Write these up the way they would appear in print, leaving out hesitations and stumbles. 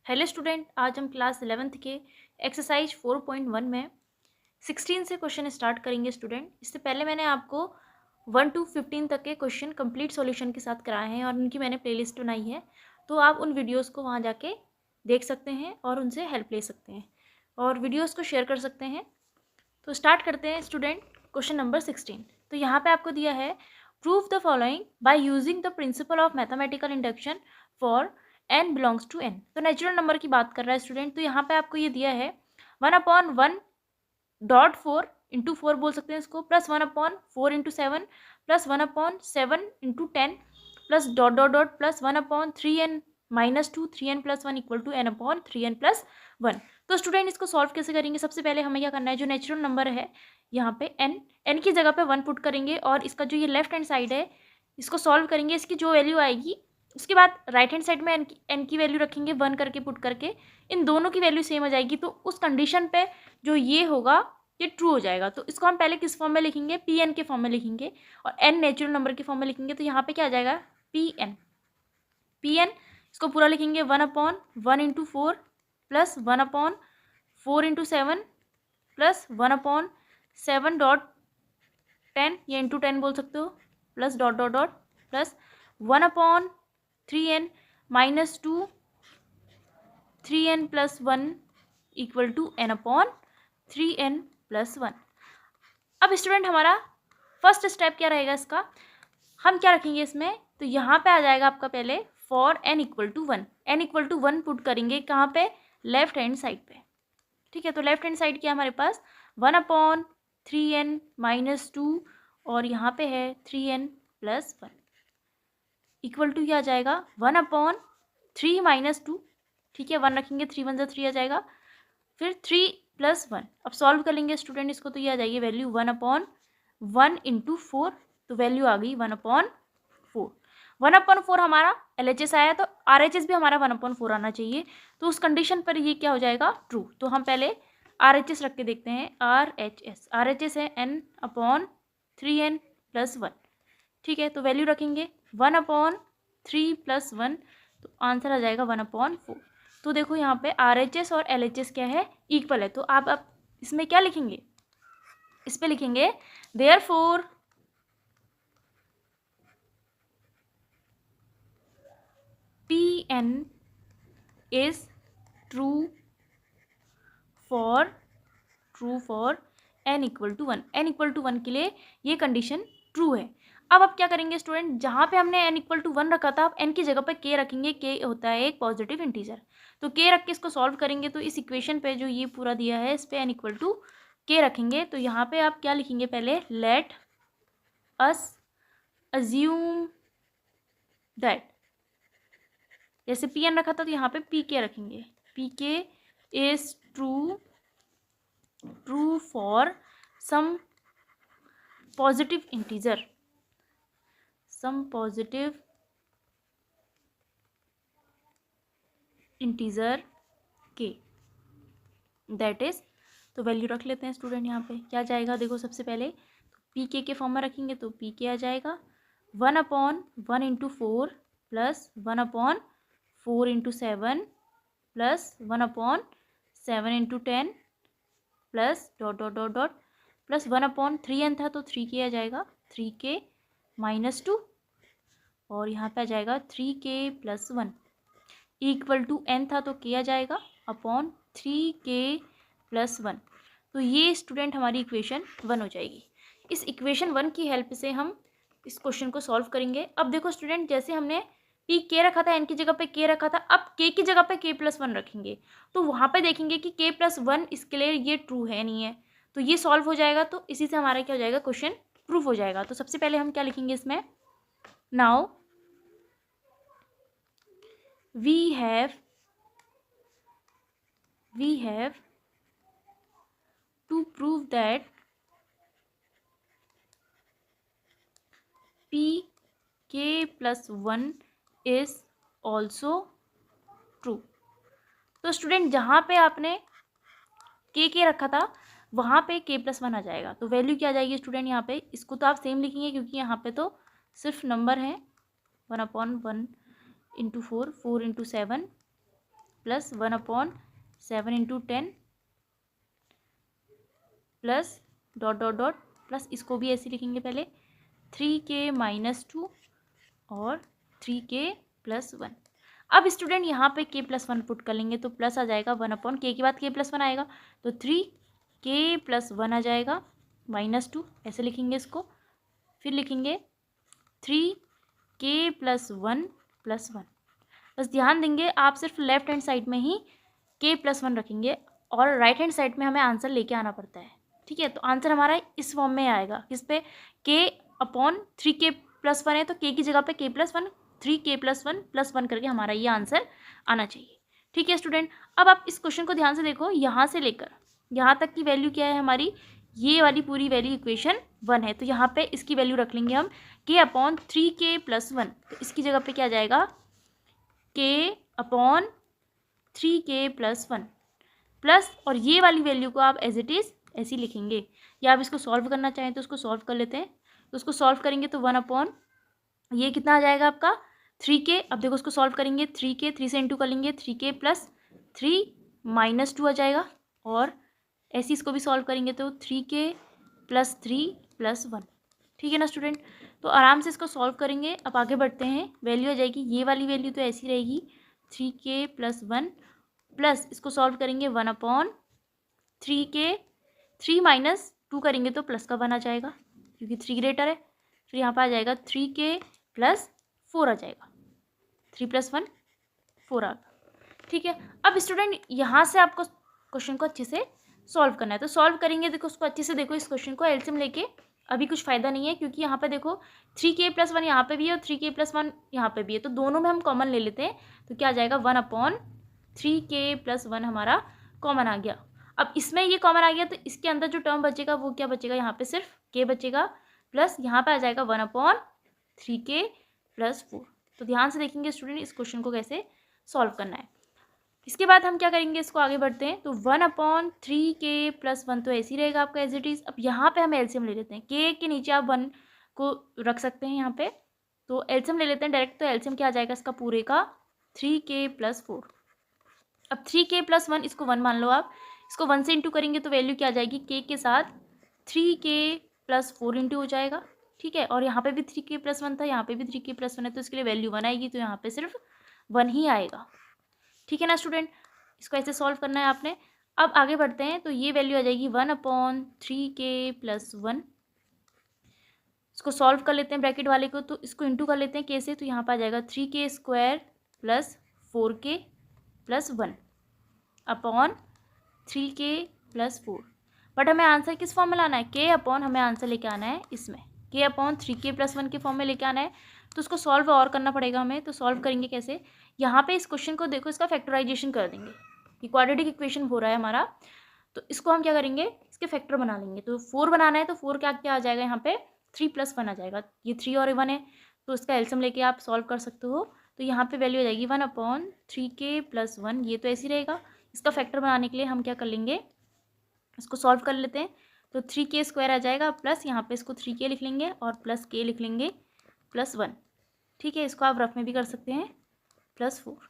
Hello student, आज हम class 11th के एक्सरसाइज 4.1 में 16 से क्वेश्चन स्टार्ट करेंगे स्टूडेंट। इससे पहले मैंने आपको 1 to 15 तक के क्वेश्चन कंप्लीट सॉल्यूशन के साथ कराए हैं और उनकी मैंने प्लेलिस्ट बनाई है, तो आप उन वीडियोस को वहां जाके देख सकते हैं और उनसे हेल्प ले सकते हैं और वीडियोस को शेयर कर सकते हैं। तो स्टार्ट करते हैं स्टूडेंट। क्वेश्चन नंबर 16, तो यहाँ पे आपको दिया है prove the following by using the principle of mathematical induction for n belongs to n। तो नेचुरल नंबर की बात कर रहा है स्टूडेंट। तो यहाँ पे आपको ये दिया है 1/1.4 इंटू 4 बोल सकते हैं इसको, plus 1/4 into 7 plus 1/7 into 10 plus dot dot dot plus 1/3n minus 2 3n plus 1 equal to n/3n plus 1। तो स्टूडेंट इसको सॉल्व कैसे करेंगे? सबसे पहले हमें क्या करना है, जो नेचुरल नंबर है यहाँ पे n की जगह पे 1 पुट करेंगे और इसका जो ये लेफ्ट हैंड साइड है इसको सॉल्व करेंगे। इसकी जो वैल्यू आएगी उसके बाद राइट हैंड साइड में n की वैल्यू रखेंगे 1 करके पुट करके, इन दोनों की वैल्यू सेम आ जाएगी। तो उस कंडीशन पे जो ये होगा ये ट्रू हो जाएगा। तो इसको हम पहले किस फॉर्म में लिखेंगे? pn के फॉर्म में लिखेंगे और n नेचुरल नंबर के फॉर्म में लिखेंगे। तो यहाँ पे क्या आ जाएगा? pn इसको पूरा लिखेंगे 1/1 इंटू 4 प्लस 1/4 इंटू 7 प्लस 1/7 डॉट 10 या इंटू 10 बोल सकते हो, plus dot dot dot plus 1/3n minus 2 3n plus 1 equal to n/3n plus 1। अब स्टूडेंट हमारा फर्स्ट स्टेप क्या रहेगा इसका? हम क्या रखेंगे इसमें? तो यहाँ पे आ जाएगा आपका पहले for n equal to 1, n equal to 1 put करेंगे कहाँ पे? लेफ्ट हैंड साइड पे। ठीक है, तो लेफ्ट हैंड साइड क्या हमारे पास? 1/3n माइनस 2 और यहाँ पे है 3n प्लस 1 इक्वल टू क्या आ जाएगा? 1/3 माइनस 2। ठीक है, 1 रखेंगे, 3 1 3 आ जाएगा, फिर 3 प्लस 1। अब सॉल्व कर लेंगे स्टूडेंट इसको, तो ये आ जाएगी वैल्यू 1/1 इंटू 4। तो वैल्यू आ गई 1/4। 1/4 हमारा LHS आया, तो RHS भी हमारा 1/4 आना चाहिए। तो उस कंडीशन पर ये क्या हो जाएगा? ट्रू। तो हम पहले RHS रख के देखते हैं। RHS है n/3n प्लस 1। ठीक है, तो वैल्यू रखेंगे 1/3 प्लस 1, तो आंसर आ जाएगा 1/4। तो देखो यहाँ पे RHS और LHS क्या है? इक्वल है। तो आप अब इसमें क्या लिखेंगे? इस पे लिखेंगे therefore Pn is true for n equal to 1। n equal to 1 के लिए ये कंडीशन ट्रू है। अब आप क्या करेंगे स्टूडेंट? जहाँ पे हमने n इक्वल टू 1 रखा था, आप n की जगह पे k रखेंगे। k होता है एक पॉजिटिव इंटीजर, तो k रख के इसको सॉल्व करेंगे। तो इस इक्वेशन पे जो ये पूरा दिया है इस पे n इक्वल टू k रखेंगे। तो यहाँ पे आप क्या लिखेंगे? पहले लेट अस अज्यूम दैट, जैसे pn रखा था तो यहाँ पे pk रखेंगे। pk is true for some positive integer, some positive integer k, that is. तो वैल्यू रख लेते हैं स्टूडेंट। यहाँ पे क्या जाएगा? देखो सबसे पहले तो pk के फॉर्म में रखेंगे तो pk आ जाएगा 1/1 इंटू 4 plus 1/4 into 7 plus 1/7 into 10 plus dot dot dot dot plus 1/3n था तो 3k आ जाएगा, 3k माइनस 2 और यहाँ पे आ जाएगा 3k plus 1 equal to n था तो k आ जाएगा अपॉन 3k प्लस 1। तो ये स्टूडेंट हमारी इक्वेशन 1 हो जाएगी। इस इक्वेशन 1 की हेल्प से हम इस क्वेश्चन को सॉल्व करेंगे। अब देखो स्टूडेंट, जैसे हमने k रखा था, n की जगह पे k रखा था, अब k की जगह पे k प्लस 1 रखेंगे तो वहाँ पे देखेंगे कि k प्लस 1 इसके लिए ये ट्रू है नहीं है, तो ये सॉल्व हो जाएगा। तो इसी से हमारा क्या हो जाएगा? क्वेश्चन प्रूफ हो जाएगा। तो सबसे पहले हम क्या लिखेंगे इसमें? Now we have to prove that pk plus 1 is also true। तो स्टूडेंट जहाँ पे आपने k रखा था वहाँ पे k प्लस 1 आ जाएगा। तो वैल्यू क्या आ जाएगी स्टूडेंट? यहाँ पे इसको तो आप सेम लिखेंगे क्योंकि यहाँ पे तो सिर्फ नंबर है 1/1 इंटू 4 into 7 plus 1/7 into 10 plus dot dot dot plus इसको भी ऐसे लिखेंगे पहले 3k-2 और 3k+1। अब स्टूडेंट यहाँ पे k+1 पुट कर लेंगे तो प्लस आ जाएगा 1/k के बाद k+1 आएगा तो 3k+1 आ जाएगा -2 ऐसे लिखेंगे इसको। फिर लिखेंगे 3k+1 + 1। बस ध्यान देंगे आप सिर्फ लेफ्ट हैंड साइड में ही k+1 रखेंगे और राइट हैंड साइड में हमें आंसर लेके आना पड़ता है। ठीक है, तो आंसर हमारा इस फॉर्म में आएगा किस पे, k/3k+1 है तो k की जगह पे k+1 3k+1 + 1 करके हमारा ये आंसर आना चाहिए। ठीक है स्टूडेंट, अब आप इस क्वेश्चन को ध्यान से देखो, यहाँ से लेकर यहाँ तक की वैल्यू क्या है हमारी, ये वाली पूरी वैल्यू इक्वेशन 1 है तो यहाँ पे इसकी वैल्यू रख लेंगे हम k/3k+1। तो इसकी जगह पे क्या आ जाएगा k/3k+1 प्लस, और ये वाली वैल्यू को आप एज इट इज़ ऐसे ही लिखेंगे, या आप इसको सॉल्व करना चाहें तो उसको सॉल्व कर लेते हैं। तो उसको सॉल्व करेंगे तो 1/ ये कितना आ जाएगा आपका 3k। अब देखो उसको सॉल्व करेंगे 3k 3 से इंटू कर लेंगे 3k + 3 -2 आ जाएगा, और ऐसे इसको भी सॉल्व करेंगे तो 3k + 3 + 1। ठीक है ना स्टूडेंट, तो आराम से इसको सॉल्व करेंगे। अब आगे बढ़ते हैं, वैल्यू आ जाएगी ये वाली वैल्यू तो ऐसी रहेगी 3k + 1 प्लस इसको सॉल्व करेंगे 1/3k 3 - 2 करेंगे तो प्लस का 1 आ जाएगा क्योंकि 3 ग्रेटर है। फिर यहाँ पर आ जाएगा 3k + 4 आ जाएगा, 3 + 1 4 आ गया। ठीक है, अब स्टूडेंट यहाँ से आपको क्वेश्चन को अच्छे से सॉल्व करना है तो सॉल्व करेंगे। देखो उसको अच्छे से देखो, इस क्वेश्चन को एलसीएम लेके अभी कुछ फ़ायदा नहीं है क्योंकि यहाँ पे देखो 3k + 1 यहाँ पे भी है और 3k + 1 यहाँ पे भी है, तो दोनों में हम कॉमन ले लेते हैं तो क्या आ जाएगा 1/3k + 1 हमारा कॉमन आ गया। अब इसमें ये कॉमन आ गया तो इसके अंदर जो टर्म बचेगा वो क्या बचेगा, यहाँ पे सिर्फ k बचेगा प्लस यहाँ पे आ जाएगा 1/3k + 4। तो ध्यान से देखेंगे स्टूडेंट इस क्वेश्चन को कैसे सॉल्व करना है। इसके बाद हम क्या करेंगे, इसको आगे बढ़ते हैं तो 1/3k + 1 तो ऐसे ही रहेगा आपका एज इट इज़। अब यहाँ पे हम एलसीएम ले लेते हैं, k के नीचे आप 1 को रख सकते हैं यहाँ पे, तो एलसीएम ले लेते हैं डायरेक्ट। तो एलसीएम क्या आ जाएगा इसका पूरे का 3k + 4। अब 3k + 1 इसको 1 मान लो आप, इसको 1 से इंटू करेंगे तो वैल्यू क्या आ जाएगी k के साथ 3k + 4 इंटू हो जाएगा। ठीक है, और यहाँ पे भी 3k + 1 था, यहाँ पे भी 3k + 1 है तो इसके लिए वैल्यू 1 आएगी, तो यहाँ पे सिर्फ 1 ही आएगा। ठीक है ना स्टूडेंट, इसको ऐसे सॉल्व करना है आपने। अब आगे बढ़ते हैं तो ये वैल्यू आ जाएगी 1/3k + 1। इसको सॉल्व कर लेते हैं ब्रैकेट वाले को, तो इसको इंटू कर लेते हैं k से, तो यहाँ पर आ जाएगा 3k² + 4k + 1 upon 3k + 4। But हमें आंसर किस फॉर्म में लाना है, हमें आंसर लेके आना है इसमें k/3k + 1 के फॉर्म में लेके आना है। तो उसको सॉल्व और करना पड़ेगा हमें, तो सॉल्व करेंगे कैसे, यहाँ पे इस क्वेश्चन को देखो, इसका फैक्टराइजेशन कर देंगे। ये क्वाड्रेटिक इक्वेशन हो रहा है हमारा, तो इसको हम क्या करेंगे, इसके फैक्टर बना लेंगे। तो 4 बनाना है तो 4 क्या क्या आ जाएगा यहाँ पे 3 + 1 आ जाएगा, ये 3 और 1 है तो इसका एलसीएम लेके आप सॉल्व कर सकते हो। तो यहाँ पे वैल्यू आ जाएगी 1/3k + 1, ये तो ऐसे ही रहेगा। इसका फैक्टर बनाने के लिए हम क्या कर लेंगे, इसको सॉल्व कर लेते हैं। तो 3k² आ जाएगा प्लस यहाँ पे इसको 3k लिख लेंगे और प्लस k लिख लेंगे +1। ठीक है, इसको आप रफ में भी कर सकते हैं +4।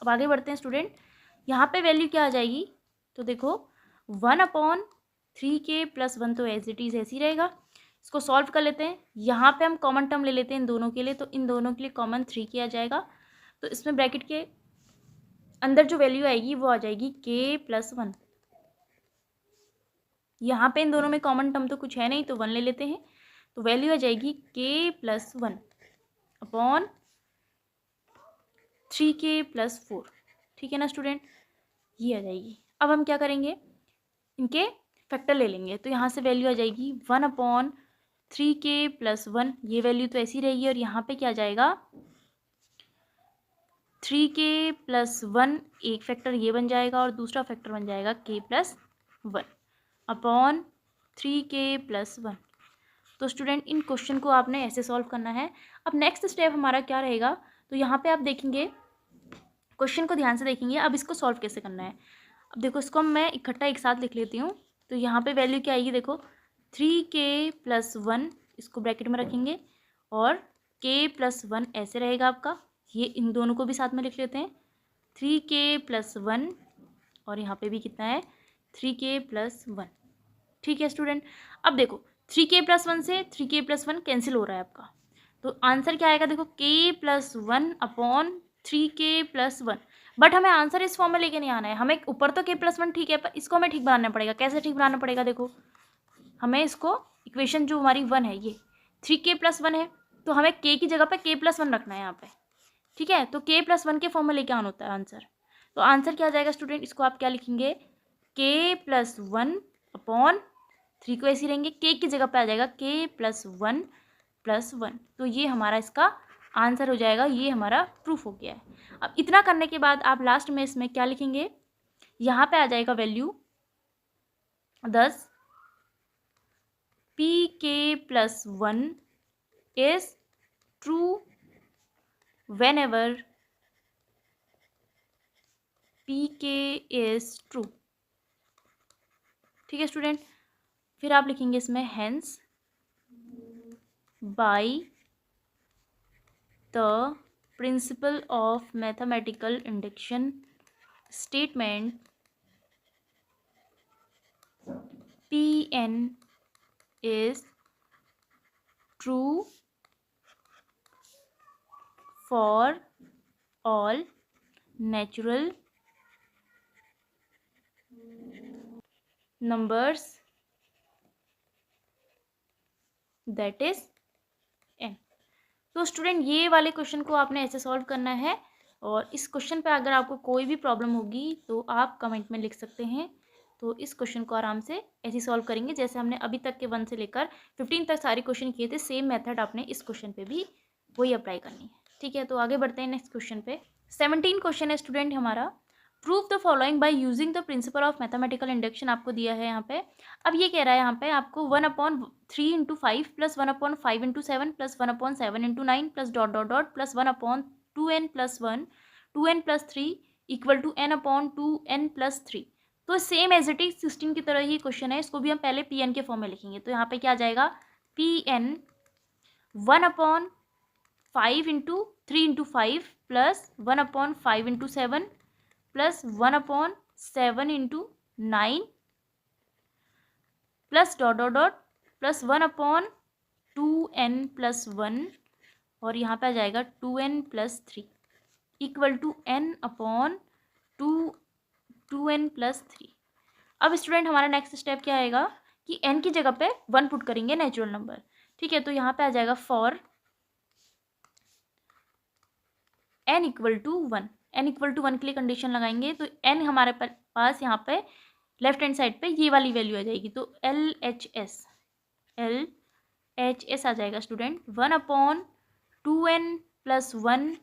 अब आगे बढ़ते हैं स्टूडेंट, यहाँ पे वैल्यू क्या आ जाएगी, तो देखो 1/3k + 1 तो एज इट इज़ ऐसे ही रहेगा। इसको सॉल्व कर लेते हैं, यहाँ पे हम कॉमन टर्म ले लेते हैं इन दोनों के लिए, तो इन दोनों के लिए कॉमन 3k आ जाएगा। तो इसमें ब्रैकेट के अंदर जो वैल्यू आएगी वो आ जाएगी k + 1। यहाँ पे इन दोनों में कॉमन टर्म तो कुछ है नहीं तो 1 ले लेते हैं, तो वैल्यू आ जाएगी k + 1 अपॉन 3k + 4। ठीक है ना स्टूडेंट, ये आ जाएगी। अब हम क्या करेंगे, इनके फैक्टर ले लेंगे, तो यहाँ से वैल्यू आ जाएगी 1/3k + 1, ये वैल्यू तो ऐसी रहेगी, और यहाँ पे क्या आ जाएगा 3k + 1, एक फैक्टर ये बन जाएगा और दूसरा फैक्टर बन जाएगा k + 1 अपॉन 3k + 1। तो स्टूडेंट इन क्वेश्चन को आपने ऐसे सॉल्व करना है। अब नेक्स्ट स्टेप हमारा क्या रहेगा, तो यहाँ पे आप देखेंगे, क्वेश्चन को ध्यान से देखेंगे, अब इसको सॉल्व कैसे करना है। अब देखो इसको मैं इकट्ठा एक साथ लिख लेती हूँ, तो यहाँ पे वैल्यू क्या आएगी, देखो 3k + 1 इसको ब्रैकेट में रखेंगे और k + 1 ऐसे रहेगा आपका, ये इन दोनों को भी साथ में लिख लेते हैं 3k+1 और यहाँ पे भी कितना है 3k+1। ठीक है स्टूडेंट, अब देखो 3k+1 से 3k+1 कैंसिल हो रहा है आपका, तो आंसर क्या आएगा देखो k+1/3k+1। बट हमें आंसर इस फॉर्म में लेके नहीं आना है, हमें ऊपर तो k+1 ठीक है, पर इसको हमें ठीक बनाना पड़ेगा। कैसे ठीक बनाना पड़ेगा देखो, हमें इसको इक्वेशन जो हमारी 1 है ये 3k+1 है, तो हमें k की जगह पे k+1 रखना है यहाँ पे। ठीक है, तो k+1 के फॉर्म में लेके आना होता है आंसर। तो आंसर क्या आ जाएगा स्टूडेंट, इसको आप क्या लिखेंगे k+1/3 को ऐसे रहेंगे, k की जगह पे आ जाएगा k+1+1। तो ये हमारा इसका आंसर हो जाएगा, ये हमारा प्रूफ हो गया है। अब इतना करने के बाद आप लास्ट में इसमें क्या लिखेंगे, यहाँ पे आ जाएगा value 10 pk+1 is true whenever pk is true। ठीक है स्टूडेंट, फिर आप लिखेंगे इसमें hence by the principle of mathematical induction statement Pn is true for all natural numbers that is n। तो स्टूडेंट ये वाले क्वेश्चन को आपने ऐसे सॉल्व करना है, और इस क्वेश्चन पे अगर आपको कोई भी प्रॉब्लम होगी तो आप कमेंट में लिख सकते हैं। तो इस क्वेश्चन को आराम से ऐसे सॉल्व करेंगे जैसे हमने अभी तक के 1 से लेकर 15 तक सारे क्वेश्चन किए थे, सेम मेथड आपने इस क्वेश्चन पे भी वही अप्लाई करनी है। ठीक है, तो आगे बढ़ते हैं नेक्स्ट क्वेश्चन पे। 17 क्वेश्चन है स्टूडेंट हमारा, prove the following by using the principle of mathematical induction आपको दिया है यहाँ पे। अब ये कह रहा है यहाँ पे आपको 1/3 × 5 + 1/5 × 7 + 1/7 × 9 + ... + 1/2n+1 2n+3 = n/2n+3। तो सेम एज इट इज 16 की तरह ही क्वेश्चन है, इसको भी हम पहले Pn के फॉर्म में लिखेंगे। तो यहाँ पे क्या आ जाएगा Pn 1/5 × 3 × 5 + 1/5 × 7 + 1/7 × 9 + ... + 1/2n+1 और यहाँ पे आ जाएगा 2n+3 = n/2n+3। अब स्टूडेंट हमारा नेक्स्ट स्टेप क्या आएगा कि n की जगह पे 1 पुट करेंगे नेचुरल नंबर। ठीक है, तो यहाँ पे आ जाएगा फॉर n = 1। n = 1 के लिए कंडीशन लगाएंगे तो n हमारे पास यहाँ पे लेफ्ट हैंड साइड पे ये वाली वैल्यू आ जाएगी, तो LHS आ जाएगा स्टूडेंट 1/2n+1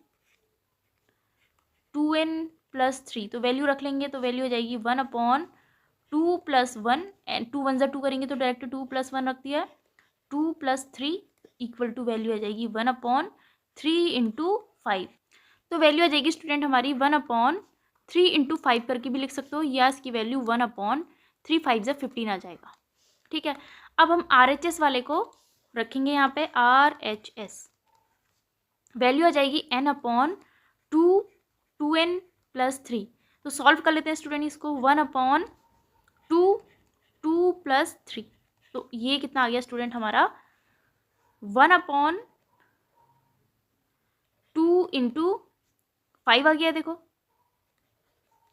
2n+3। तो वैल्यू रख लेंगे तो वैल्यू हो जाएगी 1/2 + 1 एंड 2 1 2 करेंगे तो डायरेक्ट 2 + 1 रख दिया 2 + 3 = वैल्यू आ जाएगी 1/3 × 5। तो वैल्यू आ जाएगी स्टूडेंट हमारी 1/3 × 5 करके भी लिख सकते हो, या इसकी वैल्यू 1/3 5 × 15 आ जाएगा। ठीक है, अब हम RHS वाले को रखेंगे यहाँ पे RHS, वैल्यू आ जाएगी n/2 2n+3। तो सॉल्व कर लेते हैं स्टूडेंट इसको 1/2 2 + 3। तो ये कितना आ गया स्टूडेंट हमारा 1/2 × 5 आ गया देखो,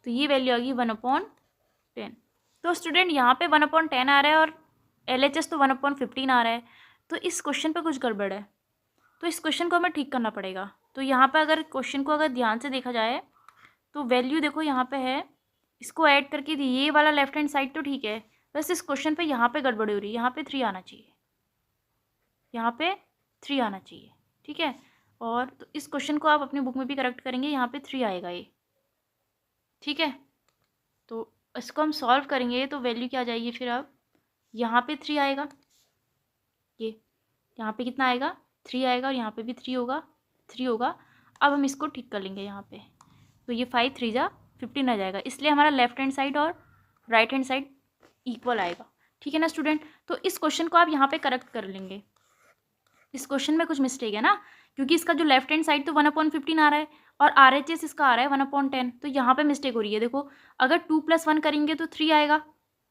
तो ये वैल्यू आ गई 1/10। तो स्टूडेंट यहाँ पे 1/10 आ रहा है और LHS तो 1/15 आ रहा है, तो इस क्वेश्चन पे कुछ गड़बड़ है, तो इस क्वेश्चन को हमें ठीक करना पड़ेगा। तो यहाँ पे अगर क्वेश्चन को अगर ध्यान से देखा जाए तो वैल्यू देखो यहाँ पे है, इसको ऐड करके ये वाला लेफ्ट हैंड साइड तो ठीक है, बस इस क्वेश्चन पे यहाँ पे गड़बड़ी हो रही है, यहाँ पे 3 आना चाहिए, यहाँ पे 3 आना चाहिए। ठीक है, और तो इस क्वेश्चन को आप अपनी बुक में भी करेक्ट करेंगे, यहाँ पे 3 आएगा ये। ठीक है, तो इसको हम सॉल्व करेंगे तो वैल्यू क्या आ जाएगी फिर, अब यहाँ पे 3 आएगा, ये यहाँ पे कितना आएगा 3 आएगा और यहाँ पे भी 3 होगा। अब हम इसको ठीक कर लेंगे यहाँ पे, तो ये 5 3 × 15 आ जाएगा, इसलिए हमारा लेफ्ट हैंड साइड और राइट हैंड साइड इक्वल आएगा। ठीक है ना स्टूडेंट, तो इस क्वेश्चन को आप यहाँ पे करेक्ट कर लेंगे। इस क्वेश्चन में कुछ मिस्टेक है ना, क्योंकि इसका जो लेफ्ट हैंड साइड तो 1/15 आ रहा है और RHS इसका आ रहा है 1/10। तो यहाँ पे मिस्टेक हो रही है, देखो अगर 2 + 1 करेंगे तो 3 आएगा,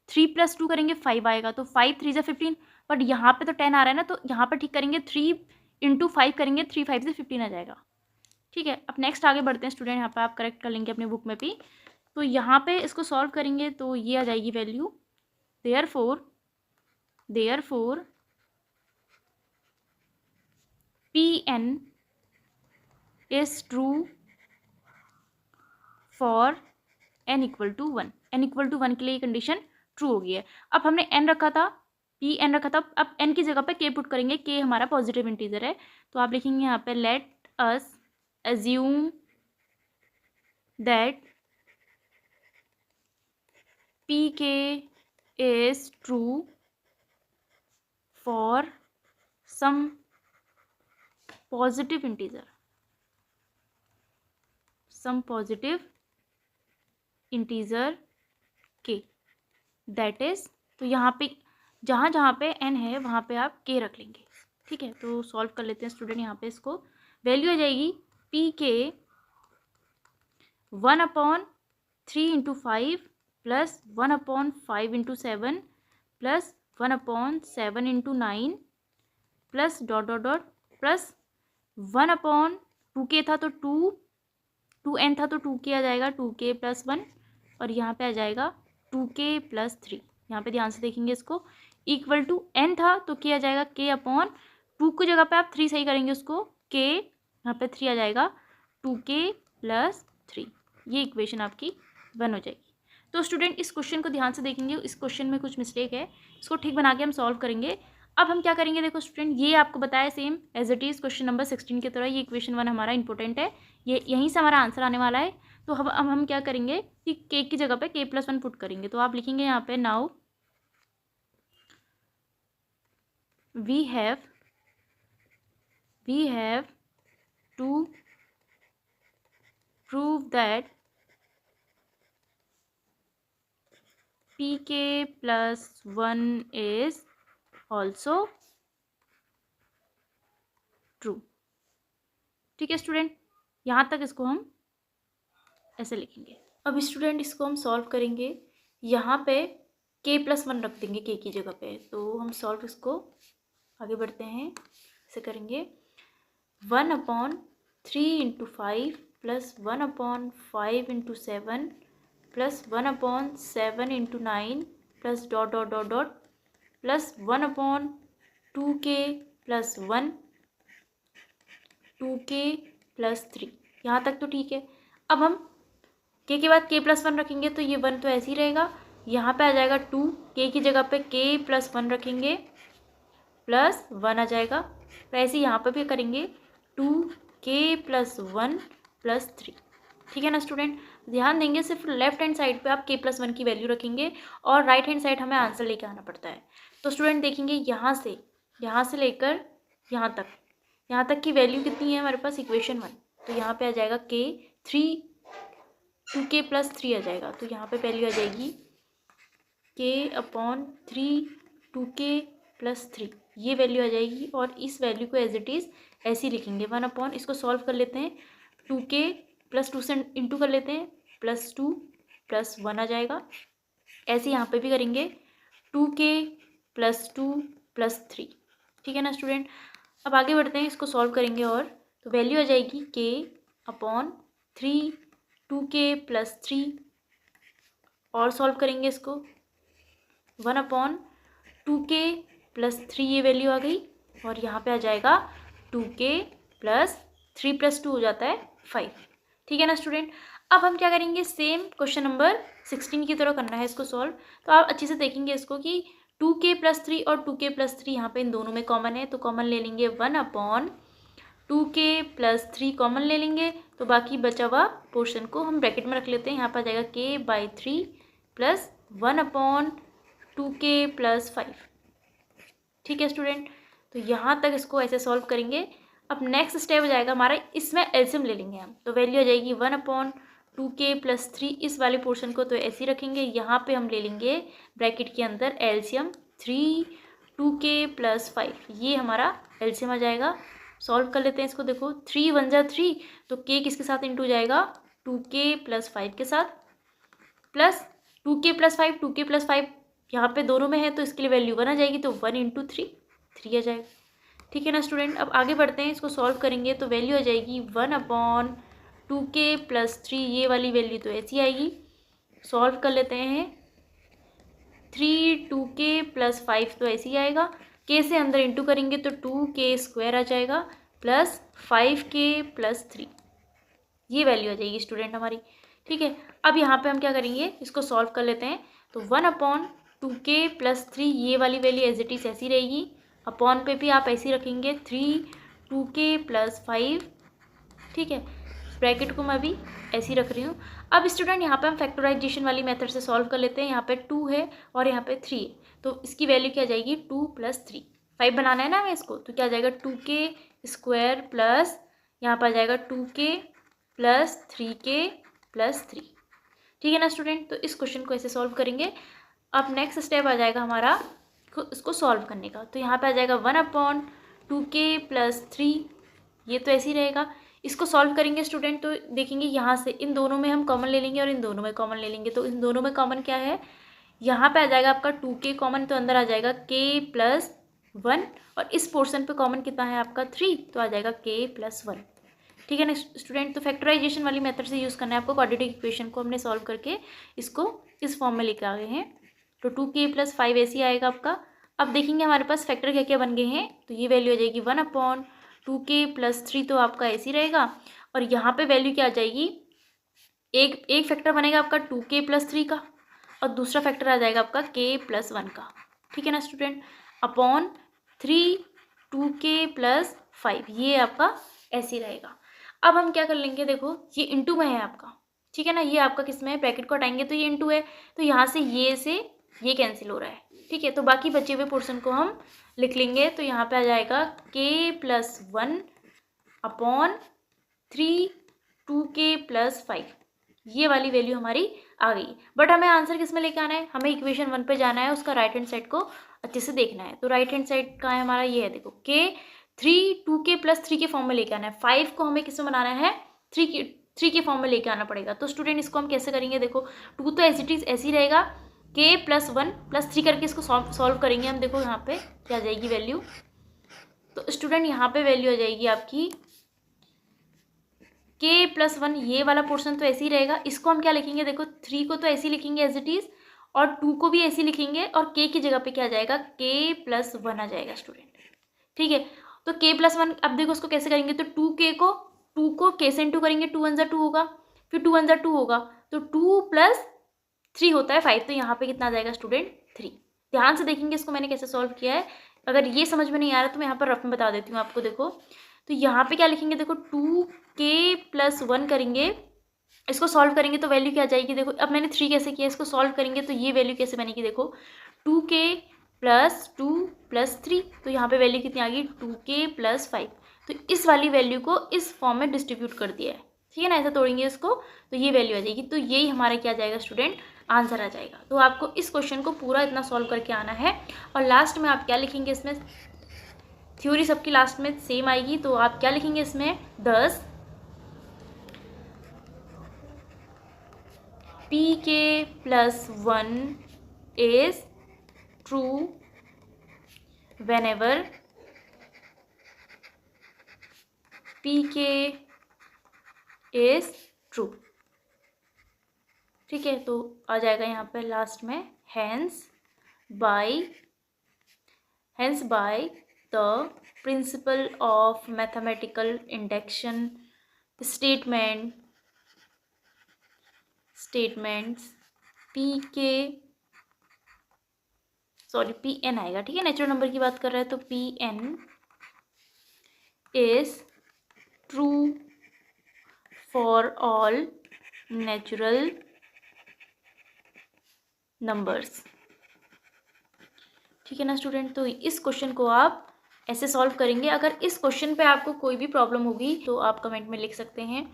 3 + 2 करेंगे 5 आएगा, तो 5 3 × 15, बट यहाँ पे तो 10 आ रहा है ना, तो यहाँ पे ठीक करेंगे 3 × 5 करेंगे, 3 5 से 15 आ जाएगा। ठीक है, अब नेक्स्ट आगे बढ़ते हैं स्टूडेंट, यहाँ पे आप करेक्ट कर लेंगे अपने बुक में भी। तो यहाँ पे इसको सॉल्व करेंगे तो ये आ जाएगी value, therefore Pn is true for n = 1। n = 1 के लिए ये कंडीशन ट्रू हो गई है। अब हमने n रखा था, Pn रखा था, अब n की जगह पे k पुट करेंगे, k हमारा पॉजिटिव इंटीजर है, तो आप लिखेंगे यहाँ पे let us assume that Pk is true for some positive integer, k, that is, तो यहाँ पे जहाँ पे n है वहाँ पे आप k रख लेंगे। ठीक है, तो सॉल्व कर लेते हैं स्टूडेंट। यहाँ पे इसको वैल्यू आ जाएगी Pk 1/3 × 5 plus 1/5 × 7 plus 1/7 × 9 plus dot dot dot plus 1/2k था तो 2n था तो 2k आ जाएगा, 2k + 1, और यहाँ पे आ जाएगा 2k + 3। यहाँ पे ध्यान से देखेंगे इसको, इक्वल टू n था तो k आ जाएगा k/2 की जगह पे आप 3 सही करेंगे उसको, k यहाँ पे 3 आ जाएगा, 2k + 3। ये इक्वेशन आपकी 1 हो जाएगी। तो स्टूडेंट इस क्वेश्चन को ध्यान से देखेंगे, इस क्वेश्चन में कुछ मिस्टेक है, इसको ठीक बना के हम सॉल्व करेंगे। अब हम क्या करेंगे, देखो स्टूडेंट ये आपको बताया same as it is question number 16 की तरह, ये इक्वेशन 1 हमारा इंपॉर्टेंट है, ये यहीं से हमारा आंसर आने वाला है। तो अब हम क्या करेंगे कि k की जगह पे k + 1 पुट करेंगे, तो आप लिखेंगे यहाँ पे now we have to prove that Pk + 1 is also true. ठीक है स्टूडेंट, यहाँ तक इसको हम ऐसे लिखेंगे। अब स्टूडेंट इसको हम सॉल्व करेंगे, यहाँ पे k + 1 रख देंगे k की जगह पे, तो हम सॉल्व इसको आगे बढ़ते हैं, ऐसे करेंगे 1/3 × 5 plus 1/5 × 7 plus 1/7 × 9 plus dot dot dot dot plus 1/2k + 1 2k + 3। यहाँ तक तो ठीक है। अब हम k के बाद k + 1 रखेंगे तो ये 1 तो ऐसे ही रहेगा, यहाँ पे आ जाएगा 2, k की जगह पे k + 1 रखेंगे प्लस 1 आ जाएगा, तो ऐसे यहाँ पे भी करेंगे 2k + 1 + 3। ठीक है ना स्टूडेंट, ध्यान देंगे सिर्फ लेफ्ट हैंड साइड पे आप k + 1 की वैल्यू रखेंगे और राइट हैंड साइड हमें आंसर लेके आना पड़ता है। तो स्टूडेंट देखेंगे यहाँ से लेकर यहाँ तक की वैल्यू कितनी है हमारे पास, इक्वेशन 1, तो यहाँ पे आ जाएगा k 2k + 3 आ जाएगा, तो यहाँ पे वैल्यू आ जाएगी k/3 2k + 3, ये वैल्यू आ जाएगी। और इस वैल्यू को एज इट इज़ ऐसे ही लिखेंगे 1/, इसको सॉल्व कर लेते हैं, 2k + 2 से इंटू कर लेते हैं, +2 + 1 आ जाएगा। ऐसे यहाँ पे भी करेंगे 2k + 2 + 3। ठीक है ना स्टूडेंट, अब आगे बढ़ते हैं, इसको सॉल्व करेंगे और तो वैल्यू आ जाएगी k/3 2k + 3, और सॉल्व करेंगे इसको 1/2k + 3, ये वैल्यू आ गई, और यहाँ पे आ जाएगा 2k + 3 + 2 हो जाता है 5। ठीक है ना स्टूडेंट, अब हम क्या करेंगे, सेम क्वेश्चन नंबर 16 की तरह करना है इसको सॉल्व। तो आप अच्छे से देखेंगे इसको कि 2k + 3 और 2k + 3 यहाँ पे इन दोनों में कॉमन है, तो कॉमन ले लेंगे 1/2k + 3 कॉमन ले लेंगे, तो बाकी बचा हुआ पोर्शन को हम ब्रैकेट में रख लेते हैं, यहाँ पर आ जाएगा k/3 + 1/2k + 5। ठीक है स्टूडेंट, तो यहाँ तक इसको ऐसे सॉल्व करेंगे। अब नेक्स्ट स्टेप हो जाएगा हमारा, इसमें एलसीएम ले लेंगे हम, तो वैल्यू आ जाएगी 1/2k + 3, इस वाले पोर्शन को तो ऐसे ही रखेंगे, यहाँ पे हम ले लेंगे ब्रैकेट के अंदर एलसीएम 3 2k + 5, ये हमारा एलसीएम आ जाएगा। सॉल्व कर लेते हैं इसको। देखो 3 1 जा 3, तो k किसके साथ इंटू जाएगा 2k + 5 के साथ, प्लस 2k + 5, 2k + 5 यहाँ पे दोनों में है तो इसके लिए वैल्यू 1 आ जाएगी, तो 1 × 3 3 आ जाएगा। ठीक है ना स्टूडेंट, अब आगे बढ़ते हैं, इसको सॉल्व करेंगे तो वैल्यू आ जाएगी 1/2k + 3, ये वाली वैल्यू तो ऐसी आएगी। सॉल्व कर लेते हैं, 3 2k + 5 तो ऐसे ही आएगा, k से अंदर इंटू करेंगे तो 2k² आ जाएगा प्लस 5k + 3, ये वैल्यू आ जाएगी स्टूडेंट हमारी। ठीक है, अब यहाँ पे हम क्या करेंगे, इसको सॉल्व कर लेते हैं। तो 1/2k + 3, ये वाली वैल्यू एज इट इज़ ऐसी रहेगी, अपॉन पे भी आप ऐसे ही रखेंगे 3 2k + 5। ठीक है, ब्रैकेट को मैं भी ऐसे ही रख रही हूँ। अब स्टूडेंट यहाँ पे हम फैक्टराइजेशन वाली मेथड से सॉल्व कर लेते हैं। यहाँ पे 2 है और यहाँ पे 3 है, तो इसकी वैल्यू क्या जाएगी 2 + 3, 5 बनाना है ना हमें इसको, तो क्या आ जाएगा 2k² प्लस यहाँ पर आ जाएगा 2k + 3k + 3। ठीक है ना स्टूडेंट, तो इस क्वेश्चन को ऐसे सॉल्व करेंगे। अब नेक्स्ट स्टेप आ जाएगा हमारा इसको सॉल्व करने का, तो यहाँ पे आ जाएगा 1/2k + 3, ये तो ऐसे ही रहेगा। इसको सॉल्व करेंगे स्टूडेंट, तो देखेंगे यहाँ से इन दोनों में हम कॉमन ले लेंगे और इन दोनों में कॉमन ले लेंगे, तो इन दोनों में कॉमन क्या है, यहाँ पे आ जाएगा आपका 2k कॉमन, तो अंदर आ जाएगा k + 1, और इस पोर्शन पे कॉमन कितना है आपका 3, तो आ जाएगा k + 1। ठीक है ना स्टूडेंट, तो फैक्टराइजेशन वाली मेथड से यूज़ करना है आपको। क्वाड्रेटिक इक्वेशन को हमने सॉल्व करके इसको इस फॉर्म में लेके आ गए हैं, तो 2k + 5 ऐसे ही आएगा आपका। अब देखेंगे हमारे पास फैक्टर क्या क्या बन गए हैं, तो ये वैल्यू आ जाएगी 1/2k + 3, तो आपका ऐसे ही रहेगा, और यहाँ पे वैल्यू क्या आ जाएगी, एक फैक्टर बनेगा आपका 2k + 3 का, और दूसरा फैक्टर आ जाएगा आपका k + 1 का। ठीक है ना स्टूडेंट, अपॉन 3 2k + 5, ये आपका ऐसे ही रहेगा। अब हम क्या कर लेंगे, देखो ये इंटू में है आपका, ठीक है ना, ये आपका किस में है, ब्रैकेट को हटाएंगे तो ये इंटू है, तो यहाँ से ये कैंसिल हो रहा है। ठीक है, तो बाकी बचे हुए पोर्शन को हम लिख लेंगे, तो यहाँ पे आ जाएगा k + 1 अपॉन 3 2k + 5, ये वाली वैल्यू हमारी आ गई। बट हमें आंसर किस में लेके आना है, हमें इक्वेशन 1 पे जाना है, उसका राइट हैंड साइड को अच्छे से देखना है। तो राइट हैंड साइड कहाँ है हमारा, ये है, देखो k 3 2k + 3 के फॉर्म में लेके आना है, 5 को हमें किस में बनाना है 3 के फॉर्म में लेके आना पड़ेगा। तो स्टूडेंट इसको हम कैसे करेंगे, देखो 2 तो एज इट इज ऐसे ही रहेगा, k + 1 + 3 करके इसको सॉल्व करेंगे हम। देखो यहाँ पे क्या जाएगी वैल्यू, तो स्टूडेंट यहाँ पे वैल्यू आ जाएगी आपकी k + 1, ये वाला पोर्शन तो ऐसे ही रहेगा, इसको हम क्या लिखेंगे, देखो 3 को तो ऐसे ही लिखेंगे एज इट इज, और 2 को भी ऐसे ही लिखेंगे, और k की जगह पे क्या आ जाएगा k + 1 आ जाएगा स्टूडेंट। ठीक है, तो k + 1, अब देखो उसको कैसे करेंगे, तो 2 को k से इंटू करेंगे, 2 1 जा 2 होगा, फिर 2 1 जा 2 होगा, तो 2 + 3 होता है 5, तो यहाँ पे कितना आ जाएगा स्टूडेंट 3। ध्यान से देखेंगे इसको मैंने कैसे सॉल्व किया है, अगर ये समझ में नहीं आ रहा तो मैं यहाँ पर रफ में बता देती हूँ आपको। देखो तो यहाँ पे क्या लिखेंगे, देखो 2k + 1 करेंगे, इसको सॉल्व करेंगे तो वैल्यू क्या आ जाएगी, देखो अब मैंने 3 कैसे किया, इसको सॉल्व करेंगे तो ये वैल्यू कैसे बनेगी, देखो 2k + 2 + 3, तो यहाँ पे वैल्यू कितनी आ गई 2k + 5, तो इस वाली वैल्यू को इस फॉर्म में डिस्ट्रीब्यूट कर दिया है। ठीक है ना, ऐसा तोड़ेंगे इसको तो ये वैल्यू आ जाएगी, तो यही हमारा क्या जाएगा स्टूडेंट आंसर आ जाएगा। तो आपको इस क्वेश्चन को पूरा इतना सॉल्व करके आना है, और लास्ट में आप क्या लिखेंगे, इसमें थ्योरी सबकी लास्ट में सेम आएगी, तो आप क्या लिखेंगे इसमें 10 pk + 1 is true whenever pk is true। ठीक है, तो आ जाएगा यहाँ पे लास्ट में hence by the principle of mathematical induction statements pn आएगा। ठीक है, नेचुरल नंबर की बात कर रहे हैं तो pn is true for all natural numbers। ठीक है ना स्टूडेंट, तो इस क्वेश्चन को आप ऐसे सॉल्व करेंगे। अगर इस क्वेश्चन पे आपको कोई भी प्रॉब्लम होगी तो आप कमेंट में लिख सकते हैं,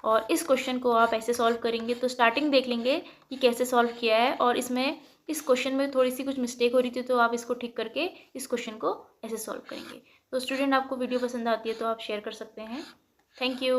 और इस क्वेश्चन को आप ऐसे सॉल्व करेंगे। तो स्टार्टिंग देख लेंगे कि कैसे सॉल्व किया है, और इस क्वेश्चन में थोड़ी सी कुछ मिस्टेक हो रही थी तो आप इसको ठीक करके इस क्वेश्चन को ऐसे सॉल्व करेंगे। तो स्टूडेंट आपको वीडियो पसंद आती है तो आप शेयर कर सकते हैं। Thank you.